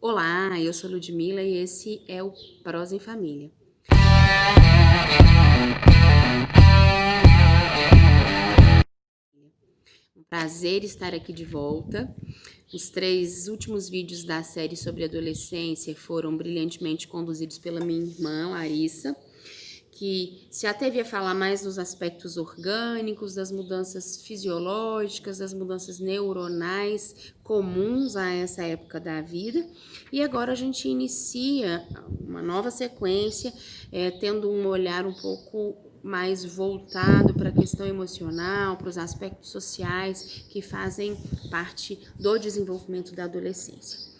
Olá, eu sou Ludmila e esse é o Prosa em Família. Um prazer estar aqui de volta. Os 3 últimos vídeos da série sobre adolescência foram brilhantemente conduzidos pela minha irmã, Larissa, que se ateve a falar mais dos aspectos orgânicos, das mudanças fisiológicas, das mudanças neuronais comuns a essa época da vida. E agora a gente inicia uma nova sequência, tendo um olhar um pouco mais voltado para a questão emocional, para os aspectos sociais que fazem parte do desenvolvimento da adolescência.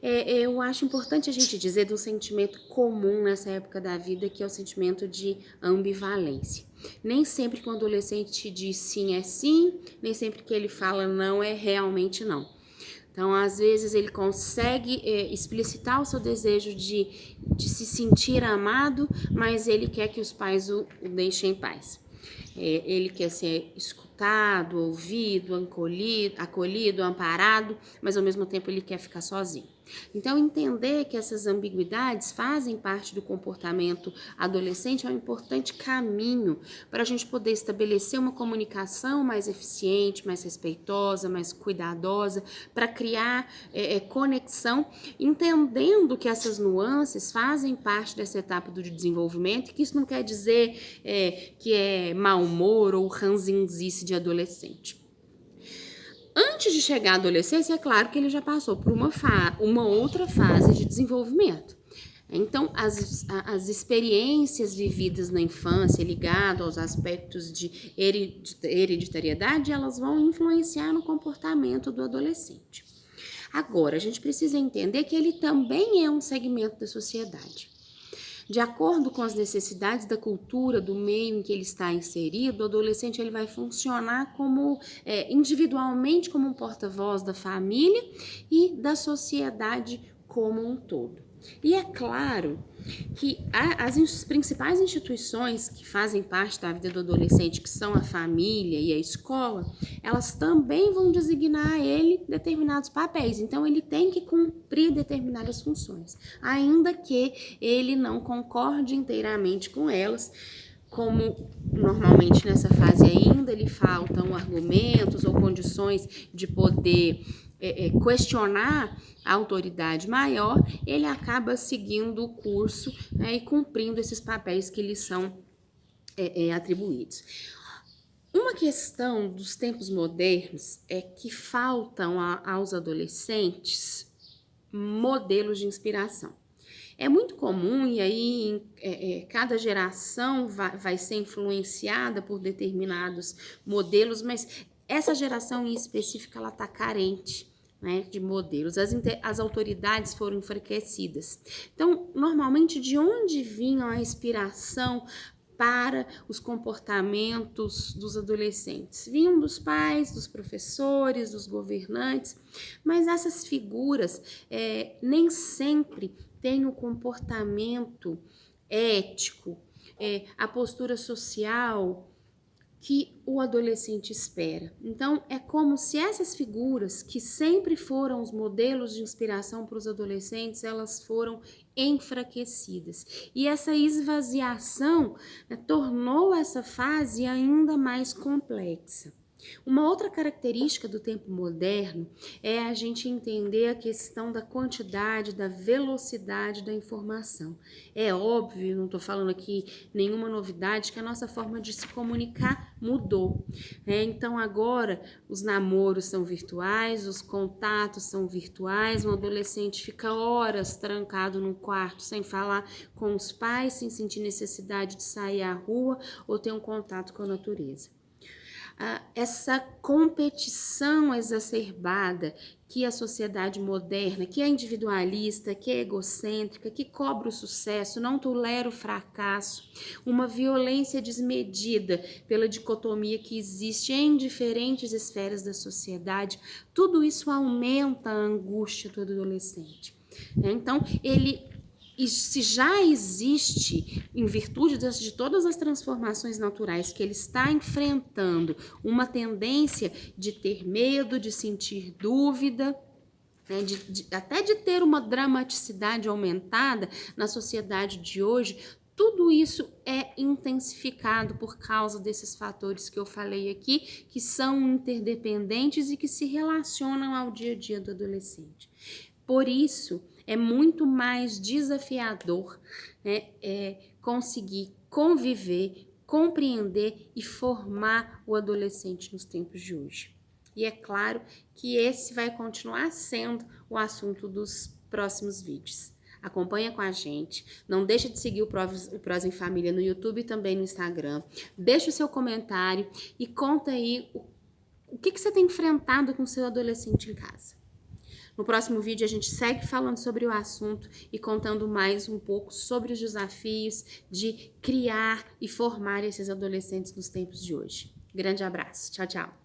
Eu acho importante a gente dizer de um sentimento comum nessa época da vida, que é o sentimento de ambivalência. Nem sempre que o adolescente diz sim é sim, nem sempre que ele fala não é realmente não. Então, às vezes, ele consegue explicitar o seu desejo de se sentir amado, mas ele quer que os pais o deixem em paz. Ele quer ser escutado, ouvido, acolhido, amparado, mas ao mesmo tempo ele quer ficar sozinho. Então, entender que essas ambiguidades fazem parte do comportamento adolescente é um importante caminho para a gente poder estabelecer uma comunicação mais eficiente, mais respeitosa, mais cuidadosa, para criar conexão, entendendo que essas nuances fazem parte dessa etapa do desenvolvimento e que isso não quer dizer que é mau humor ou ranzinzice de adolescente. Antes de chegar à adolescência, é claro que ele já passou por uma outra fase de desenvolvimento. Então, as experiências vividas na infância, ligado aos aspectos de hereditariedade, elas vão influenciar no comportamento do adolescente. Agora, a gente precisa entender que ele também é um segmento da sociedade. De acordo com as necessidades da cultura, do meio em que ele está inserido, o adolescente ele vai funcionar como individualmente como um porta-voz da família e da sociedade como um todo. E é claro que as principais instituições que fazem parte da vida do adolescente, que são a família e a escola, elas também vão designar a ele determinados papéis. Então, ele tem que cumprir determinadas funções, ainda que ele não concorde inteiramente com elas. Como normalmente nessa fase ainda lhe faltam argumentos ou condições de poder questionar a autoridade maior, ele acaba seguindo o curso e cumprindo esses papéis que lhe são atribuídos. Uma questão dos tempos modernos é que faltam aos adolescentes modelos de inspiração. É muito comum, e aí cada geração vai ser influenciada por determinados modelos, mas essa geração em específico ela está carente, né, de modelos. As autoridades foram enfraquecidas. Então, normalmente, de onde vinha a inspiração para os comportamentos dos adolescentes? Vinham dos pais, dos professores, dos governantes, mas essas figuras nem sempre têm o comportamento ético, a postura social que o adolescente espera. Então, é como se essas figuras, que sempre foram os modelos de inspiração para os adolescentes, elas foram enfraquecidas. E essa esvaziação tornou essa fase ainda mais complexa. Uma outra característica do tempo moderno é a gente entender a questão da quantidade, da velocidade da informação. É óbvio, não estou falando aqui nenhuma novidade, que a nossa forma de se comunicar mudou. Então agora os namoros são virtuais, os contatos são virtuais, um adolescente fica horas trancado num quarto sem falar com os pais, sem sentir necessidade de sair à rua ou ter um contato com a natureza. Essa competição exacerbada que a sociedade moderna, que é individualista, que é egocêntrica, que cobra o sucesso, não tolera o fracasso, uma violência desmedida pela dicotomia que existe em diferentes esferas da sociedade, tudo isso aumenta a angústia do adolescente. Então, se já existe, em virtude de todas as transformações naturais que ele está enfrentando, uma tendência de ter medo, de sentir dúvida, né, até de ter uma dramaticidade aumentada na sociedade de hoje. Tudo isso é intensificado por causa desses fatores que eu falei aqui, que são interdependentes e que se relacionam ao dia a dia do adolescente. Por isso, é muito mais desafiador, né, conseguir conviver, compreender e formar o adolescente nos tempos de hoje. E é claro que esse vai continuar sendo o assunto dos próximos vídeos. Acompanha com a gente, não deixa de seguir o Prosa em Família no YouTube e também no Instagram. Deixa o seu comentário e conta aí o que você tem enfrentado com o seu adolescente em casa. No próximo vídeo a gente segue falando sobre o assunto e contando mais um pouco sobre os desafios de criar e formar esses adolescentes nos tempos de hoje. Grande abraço, tchau, tchau!